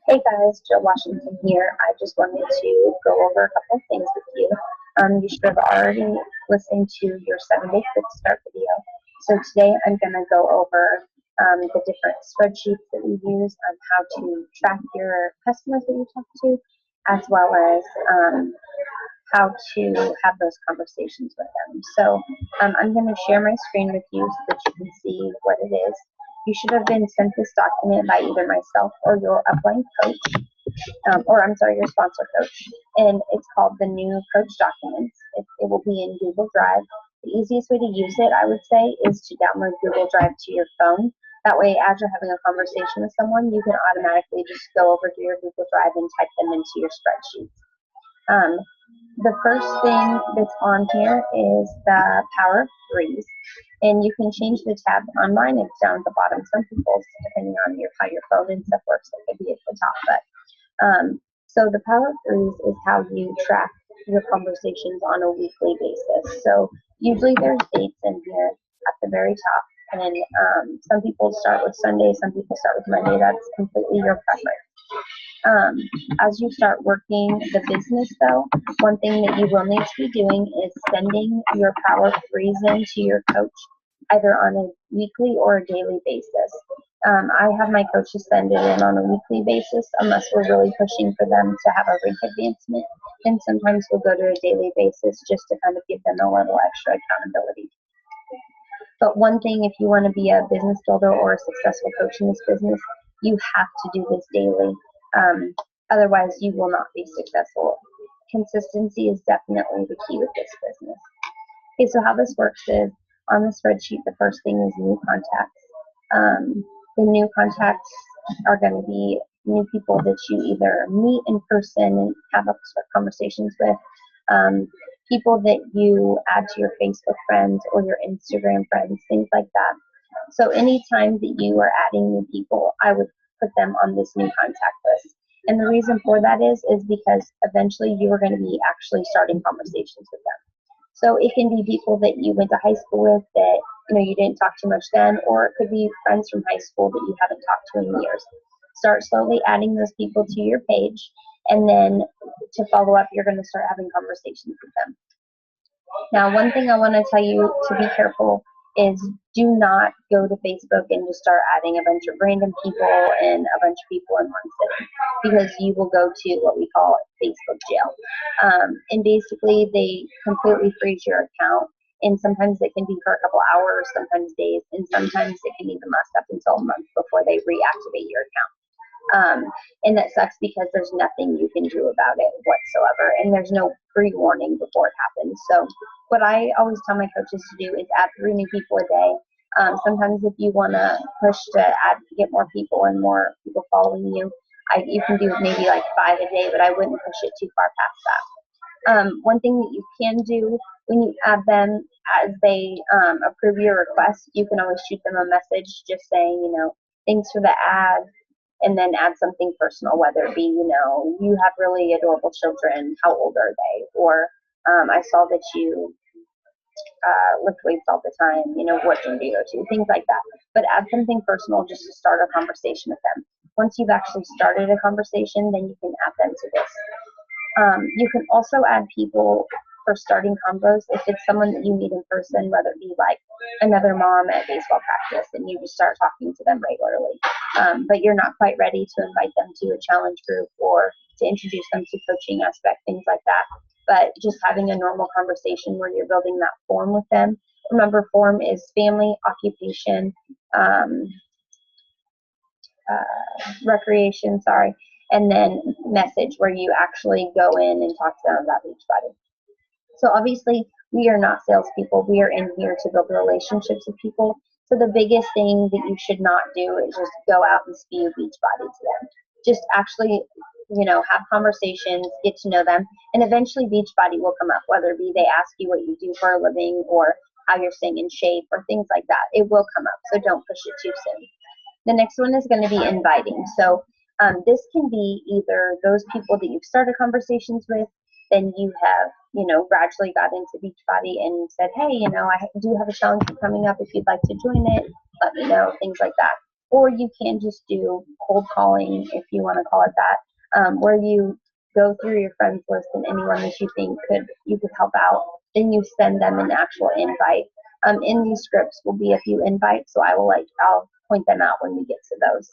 Hey guys, Jill Washington here. I just wanted to go over a couple of things with you. You should have already listened to your 7-day quick start video. So today I'm going to go over the different spreadsheets that we use on how to track your customers that you talk to, as well as how to have those conversations with them. So I'm going to share my screen with you so that you can see what it is. You should have been sent this document by either myself or your upline coach, your sponsor coach. And it's called the new coach documents. It will be in Google Drive. The easiest way to use it, I would say, is to download Google Drive to your phone. That way, as you're having a conversation with someone, you can automatically just go over to your Google Drive and type them into your spreadsheets. The first thing that's on here is the power of 3's, and you can change the tab on mine. It's down at the bottom. Some people, depending on how your phone and stuff works, it could be at the top. But so the power of 3's is how you track your conversations on a weekly basis. So usually there's dates in here at the very top, and some people start with Sunday, some people start with Monday. That's completely your preference. As you start working the business, though, one thing that you will need to be doing is sending your power threes in to your coach, either on a weekly or a daily basis. I have my coaches send it in on a weekly basis, unless we're really pushing for them to have a rank advancement. And sometimes we'll go to a daily basis just to kind of give them a little extra accountability. But one thing, if you want to be a business builder or a successful coach in this business, you have to do this daily. Otherwise, you will not be successful. Consistency is definitely the key with this business. Okay, so how this works is on the spreadsheet, the first thing is new contacts. The new contacts are going to be new people that you either meet in person and have conversations with, people that you add to your Facebook friends or your Instagram friends, things like that. So anytime that you are adding new people, I would put them on this new contact list. And the reason for that is because eventually you are going to be actually starting conversations with them. So it can be people that you went to high school with that you didn't talk too much then, or it could be friends from high school that you haven't talked to in years. Start slowly adding those people to your page, and then to follow up, you're going to start having conversations with them. Now, one thing I want to tell you to be careful is do not go to Facebook and just start adding a bunch of random people and a bunch of people in one sitting, because you will go to what we call Facebook jail. And basically, they completely freeze your account. And sometimes it can be for a couple hours, sometimes days, and sometimes it can even last up until a month before they reactivate your account. And that sucks because there's nothing you can do about it whatsoever, and there's no pre-warning before it happens. So what I always tell my coaches to do is add 3 new people a day. Sometimes if you want to push to get more people and more people following you, you can do maybe like 5 a day, but I wouldn't push it too far past that. One thing that you can do when you add them, as they approve your request, you can always shoot them a message just saying, thanks for the ad, and then add something personal, whether it be, you have really adorable children, how old are they? Or I saw that you lift weights all the time, what gym do you go to? Things like that. But add something personal just to start a conversation with them. Once you've actually started a conversation, then you can add them to this. You can also add people for starting combos if it's someone that you meet in person, whether it be like another mom at baseball practice and you just start talking to them regularly. But you're not quite ready to invite them to a challenge group or to introduce them to coaching aspect, things like that. But just having a normal conversation where you're building that form with them. Remember, form is family, occupation, recreation, and then message, where you actually go in and talk to them about Beachbody. So obviously, we are not salespeople. We are in here to build relationships with people. So the biggest thing that you should not do is just go out and spew Beachbody to them. Just actually, have conversations, get to know them, and eventually Beachbody will come up, whether it be they ask you what you do for a living or how you're staying in shape or things like that. It will come up, so don't push it too soon. The next one is going to be inviting. So this can be either those people that you've started conversations with, then you have, gradually got into Beachbody and said, hey, I do have a challenge coming up. If you'd like to join it, let me know, things like that. Or you can just do cold calling, if you want to call it that, where you go through your friends list and anyone that you think you could help out, then you send them an actual invite. In these scripts will be a few invites, so I'll point them out when we get to those.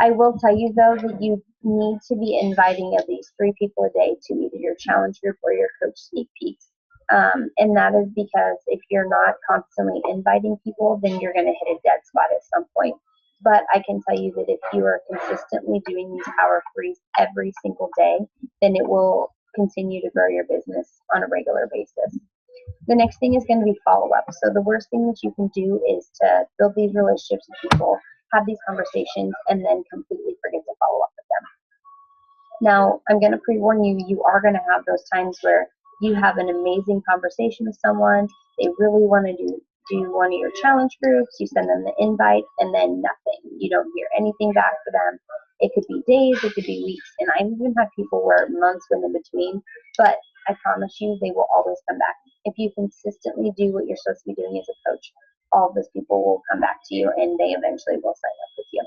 I will tell you though that you need to be inviting at least 3 people a day to either your challenge group or your coach sneak peeks. And that is because if you're not constantly inviting people, then you're going to hit a dead spot at some point. But I can tell you that if you are consistently doing these power 3's every single day, then it will continue to grow your business on a regular basis. The next thing is going to be follow-up. So the worst thing that you can do is to build these relationships with people, have these conversations, and then completely forget to follow up with them. Now, I'm going to pre-warn you, you are going to have those times where you have an amazing conversation with someone, they really want to do one of your challenge groups, you send them the invite, and then nothing. You don't hear anything back for them. It could be days, it could be weeks, and I've even had people where months went in between, but I promise you they will always come back. If you consistently do what you're supposed to be doing as a coach, all of those people will come back to you and they eventually will sign up with you.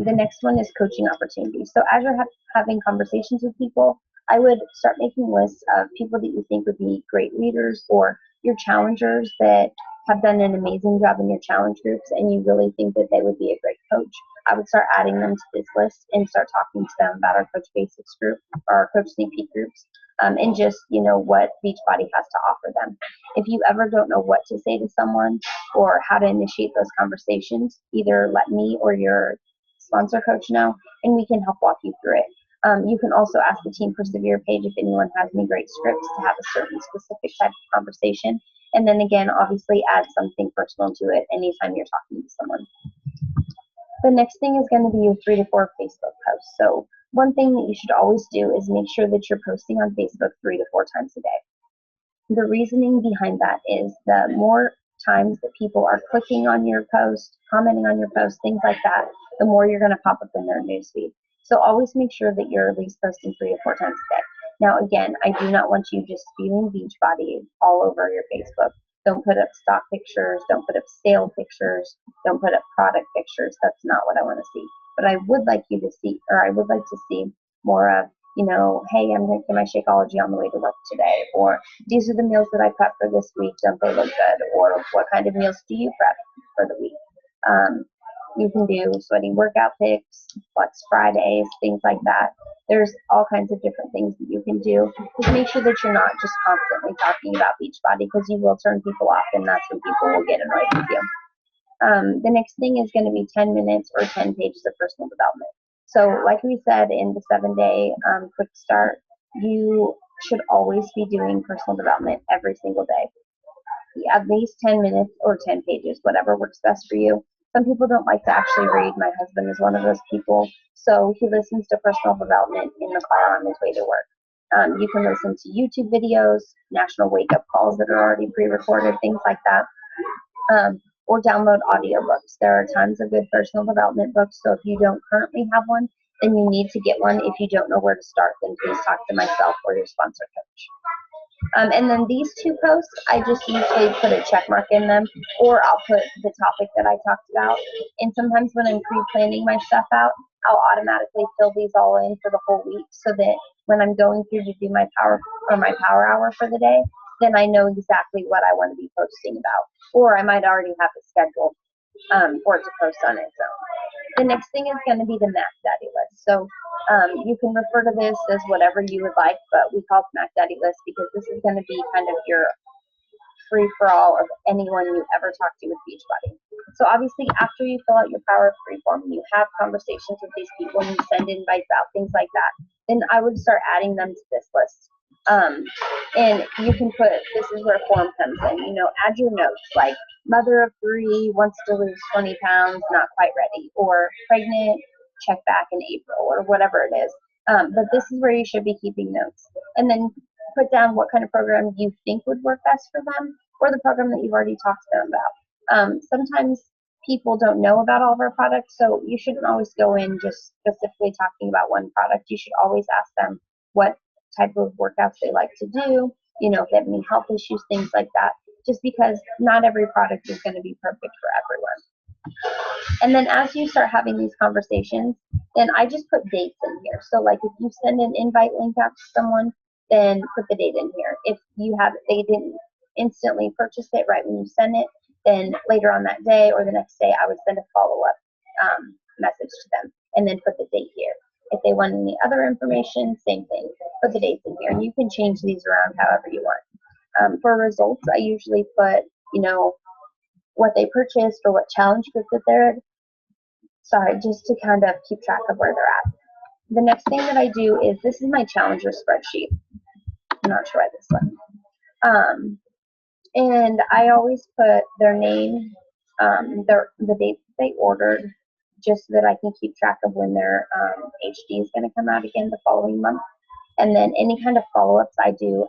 The next one is coaching opportunities. So as you're having conversations with people, I would start making lists of people that you think would be great leaders or your challengers that have done an amazing job in your challenge groups and you really think that they would be a great coach. I would start adding them to this list and start talking to them about our Coach Basics group or our Coach Sneak Peek groups and just, what Beachbody has to offer them. If you ever don't know what to say to someone or how to initiate those conversations, either let me or your sponsor coach know and we can help walk you through it. You can also ask the Team Persevere page if anyone has any great scripts to have a certain specific type of conversation. And then again, obviously add something personal to it anytime you're talking to someone. The next thing is going to be your 3 to 4 Facebook posts. So one thing that you should always do is make sure that you're posting on Facebook 3 to 4 times a day. The reasoning behind that is the more times that people are clicking on your post, commenting on your post, things like that, the more you're going to pop up in their newsfeed. So always make sure that you're at least posting 3 to 4 times a day. Now, again, I do not want you just spewing Beachbody all over your Facebook. Don't put up stock pictures. Don't put up sale pictures. Don't put up product pictures. That's not what I want to see. But I would like you to see, or I would like to see more of, hey, I'm going to get my Shakeology on the way to work today, or these are the meals that I prep for this week. Don't they look good? Or what kind of meals do you prep for the week? You can do sweaty workout pics, Flex Fridays, things like that. There's all kinds of different things that you can do. Just make sure that you're not just constantly talking about Beachbody because you will turn people off and that's when people will get annoyed with you. The next thing is going to be 10 minutes or 10 pages of personal development. So like we said in the 7-day quick start, you should always be doing personal development every single day. At least 10 minutes or 10 pages, whatever works best for you. Some people don't like to actually read. My husband is one of those people. So he listens to personal development in the car on his way to work. You can listen to YouTube videos, national wake-up calls that are already pre-recorded, things like that. Or download audiobooks. There are tons of good personal development books. So if you don't currently have one, then you need to get one. If you don't know where to start, then please talk to myself or your sponsor coach. And then these 2 posts, I just usually put a check mark in them, or I'll put the topic that I talked about. And sometimes when I'm pre-planning my stuff out, I'll automatically fill these all in for the whole week so that when I'm going through to do my power hour for the day, then I know exactly what I want to be posting about. Or I might already have it scheduled for it to post on its own. The next thing is going to be the Mac Daddy list. So you can refer to this as whatever you would like, but we call it Mac Daddy list because this is going to be kind of your free-for-all of anyone you ever talk to with Beachbody. So obviously after you fill out your Power of 3 form and you have conversations with these people and you send invites out, things like that, then I would start adding them to this list. And you can put, this is where form comes in, add your notes like mother of 3 wants to lose 20 pounds, not quite ready, or pregnant, check back in April, or whatever it is. But this is where you should be keeping notes. And then put down what kind of program you think would work best for them, or the program that you've already talked to them about. Sometimes people don't know about all of our products, so you shouldn't always go in just specifically talking about one product. You should always ask them what type of workouts they like to do, if they have any health issues, things like that, just because not every product is going to be perfect for everyone. And then as you start having these conversations, then I just put dates in here. So like if you send an invite link out to someone, then put the date in here. If they didn't instantly purchase it right when you send it, then later on that day or the next day, I would send a follow-up message to them and then put the date here. If they want any other information, same thing, put the dates in here. And you can change these around however you want. For results, I usually put, what they purchased or what challenge group that they're in. Sorry, just to kind of keep track of where they're at. The next thing that I do is, this is my challenger spreadsheet. I'm not sure why this one. And I always put their name, the dates they ordered, just so that I can keep track of when their HD is going to come out again the following month. And then any kind of follow-ups I do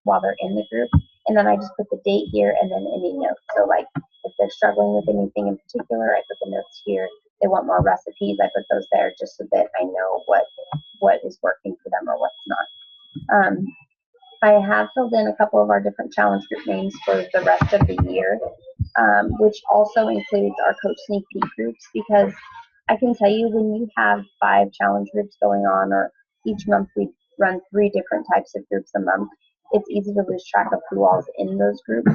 while they're in the group. And then I just put the date here and then any notes. So like if they're struggling with anything in particular, I put the notes here. They want more recipes, I put those there just so that I know what is working for them or what's not. I have filled in a couple of our different challenge group names for the rest of the year, which also includes our Coach Sneak Peek groups, because I can tell you when you have 5 challenge groups going on, or each month we run 3 different types of groups a month, it's easy to lose track of who all's in those groups.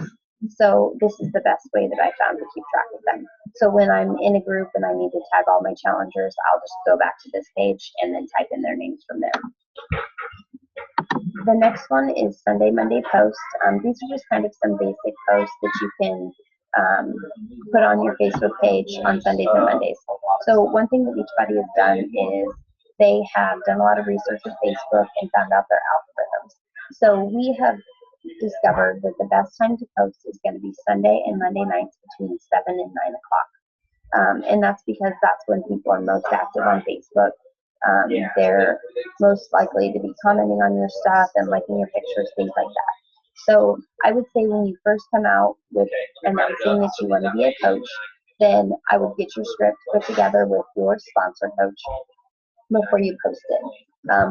So this is the best way that I found to keep track of them. So when I'm in a group and I need to tag all my challengers, I'll just go back to this page and then type in their names from there. The next one is Sunday, Monday posts. These are just kind of some basic posts that you can put on your Facebook page on Sundays and Mondays. So one thing that Beachbody has done is they have done a lot of research with Facebook and found out their algorithms. So we have discovered that the best time to post is going to be Sunday and Monday nights between 7 and 9 o'clock. And that's because that's when people are most active on Facebook. They're most likely to be commenting on your stuff and liking your pictures, things like that. So I would say when you first come out with announcing that you want to be a coach, then I would get your script put together with your sponsor coach before you post it.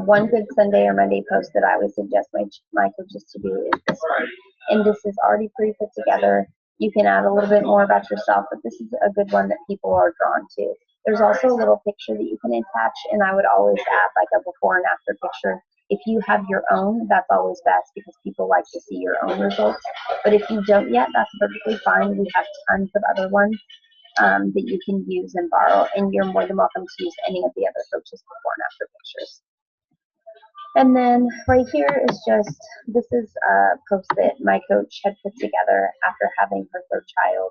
One good Sunday or Monday post that I would suggest my coaches to do is this one. And this is already pretty put together. You can add a little bit more about yourself, but this is a good one that people are drawn to. There's also a little picture that you can attach, and I would always add like a before and after picture. If you have your own, that's always best because people like to see your own results. But if you don't yet, that's perfectly fine. We have tons of other ones that you can use and borrow, and you're more than welcome to use any of the other coaches' before and after pictures. And then right here is this is a post that my coach had put together after having her 3rd child.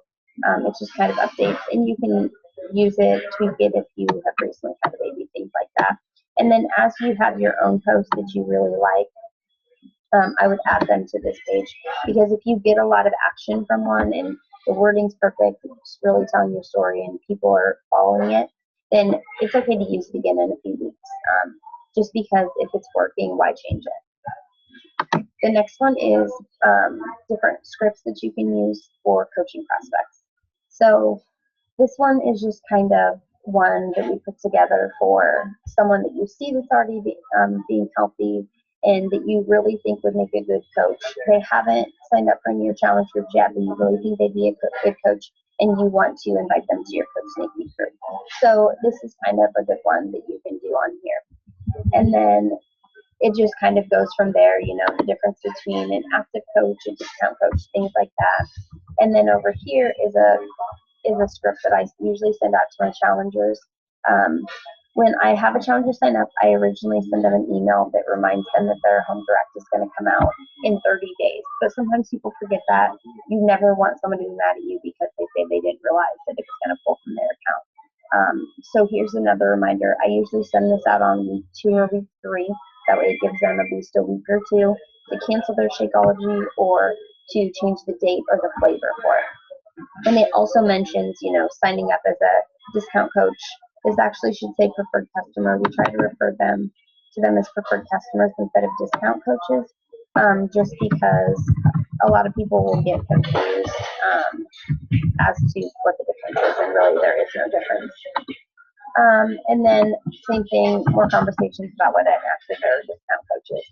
It's just kind of updates, and you can use it, tweak it if you have recently had a baby, things like that. And then as you have your own posts that you really like, I would add them to this page, because if you get a lot of action from one and the wording's perfect, it's really telling your story and people are following it, then it's okay to use it again in a few weeks. Just because if it's working, why change it? The next one is different scripts that you can use for coaching prospects. So this one is just kind of one that we put together for someone that you see that's already being healthy and that you really think would make a good coach. They haven't signed up for any of your challenge groups yet, but you really think they'd be a good coach, and you want to invite them to your Coach Sneak Peek group. So this is kind of a good one that you can do on here. And then it just kind of goes from there, the difference between an active coach, a discount coach, things like that. And then over here is a script that I usually send out to my challengers. When I have a challenger sign up, I originally send them an email that reminds them that their home direct is going to come out in 30 days. But sometimes people forget that. You never want somebody to be mad at you because they say they didn't realize that it was going to pull from their account. So here's another reminder. I usually send this out on week 2 or week 3. That way it gives them at least a week or two to cancel their Shakeology or to change the date or the flavor for it. And it also mentions, signing up as a discount coach. This actually should say preferred customer. We try to refer them to them as preferred customers instead of discount coaches, just because a lot of people will get confused as to what the difference is, and really there is no difference. And then same thing, more conversations about what an active or discount coach is.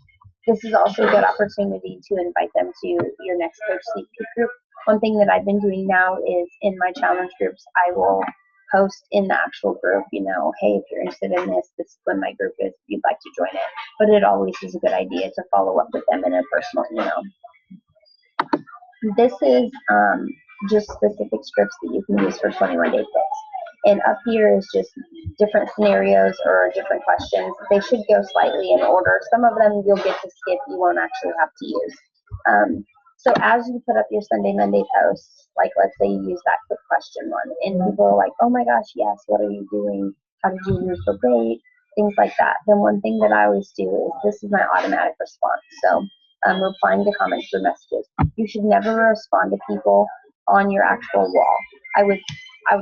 This is also a good opportunity to invite them to your next Coach Sneak Peek group, One thing that I've been doing now is in my challenge groups, I will post in the actual group, hey, if you're interested in this, this is when my group is, if you'd like to join it. But it always is a good idea to follow up with them in a personal email. This is just specific scripts that you can use for 21-day fix. And up here is just different scenarios or different questions. They should go slightly in order. Some of them you'll get to skip, you won't actually have to use. So as you put up your Sunday, Monday posts, like let's say you use that quick question one, and people are like, oh my gosh, yes, what are you doing? How did you lose the weight? Things like that. Then one thing that I always do is this is my automatic response. So replying to comments or messages. You should never respond to people on your actual wall. I would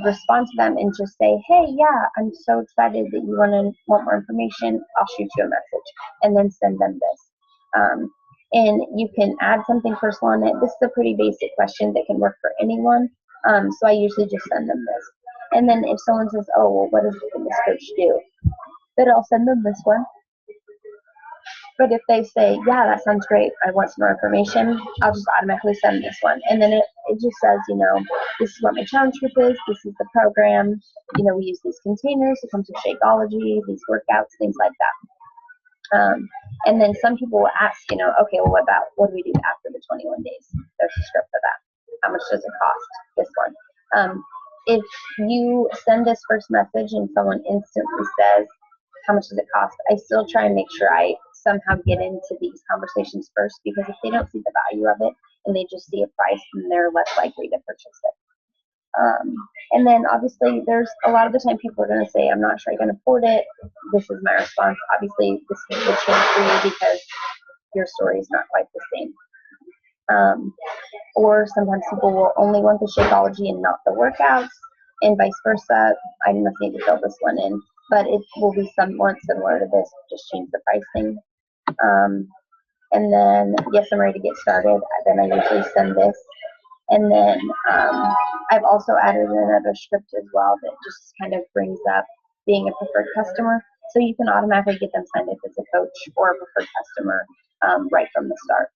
respond to them and just say, hey, yeah, I'm so excited that you want more information. I'll shoot you a message, and then send them this. And you can add something personal in it. This is a pretty basic question that can work for anyone. So I usually just send them this. And then if someone says, oh, well, what does this coach do? Then I'll send them this one. But if they say, yeah, that sounds great, I want some more information, I'll just automatically send this one. And then it just says, this is what my challenge group is, this is the program, we use these containers, it comes with Shakeology, these workouts, things like that. And then some people will ask, okay, well, what do we do after the 21 days? There's a script for that. How much does it cost? This one. If you send this first message and someone instantly says, how much does it cost? I still try and make sure I somehow get into these conversations first, because if they don't see the value of it and they just see a price, then they're less likely to purchase it. And then obviously there's a lot of the time people are going to say, I'm not sure I can afford it. This is my response. Obviously this will change for you because your story is not quite the same. Or sometimes people will only want the Shakeology and not the workouts, and vice versa. I must need to fill this one in, but it will be somewhat similar to this, just change the pricing. And then, yes, I'm ready to get started. Then I usually send this. And then I've also added another script as well that just kind of brings up being a preferred customer. So you can automatically get them signed up as a coach or a preferred customer right from the start.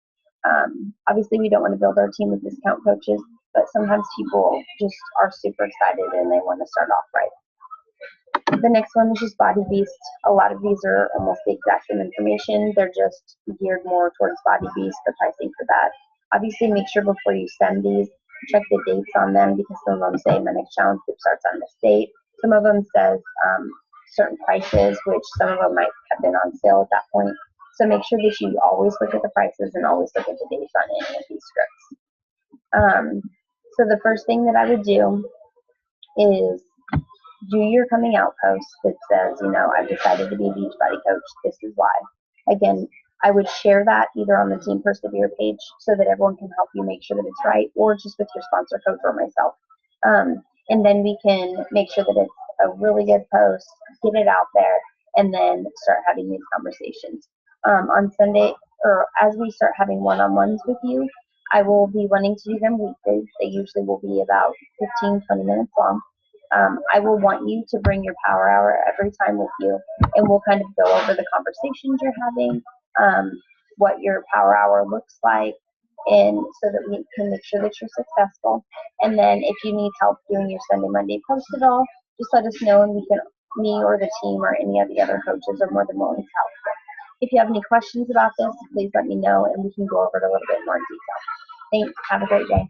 Obviously, we don't want to build our team with discount coaches, but sometimes people just are super excited and they want to start off right. The next one is just Body Beast. A lot of these are almost the exact same information. They're just geared more towards Body Beast, the pricing for that. Obviously, make sure before you send these, check the dates on them, because some of them say my next challenge group starts on this date. Some of them says certain prices, which some of them might have been on sale at that point. So make sure that you always look at the prices and always look at the dates on any of these scripts. So the first thing that I would do is do your coming out post that says, I've decided to be a Beachbody coach. This is why. Again, I would share that either on the Team Persevere page so that everyone can help you make sure that it's right, or just with your sponsor coach or myself. And then we can make sure that it's a really good post, get it out there, and then start having these conversations. On Sunday, or as we start having one-on-ones with you, I will be wanting to do them weekly. They usually will be about 15, 20 minutes long. I will want you to bring your power hour every time with you, and we'll kind of go over the conversations you're having, what your power hour looks like, and so that we can make sure that you're successful. And then if you need help doing your Sunday, Monday post at all, just let us know, and me or the team or any of the other coaches are more than willing to help. If you have any questions about this, please let me know, and we can go over it a little bit more in detail. Thanks. Have a great day.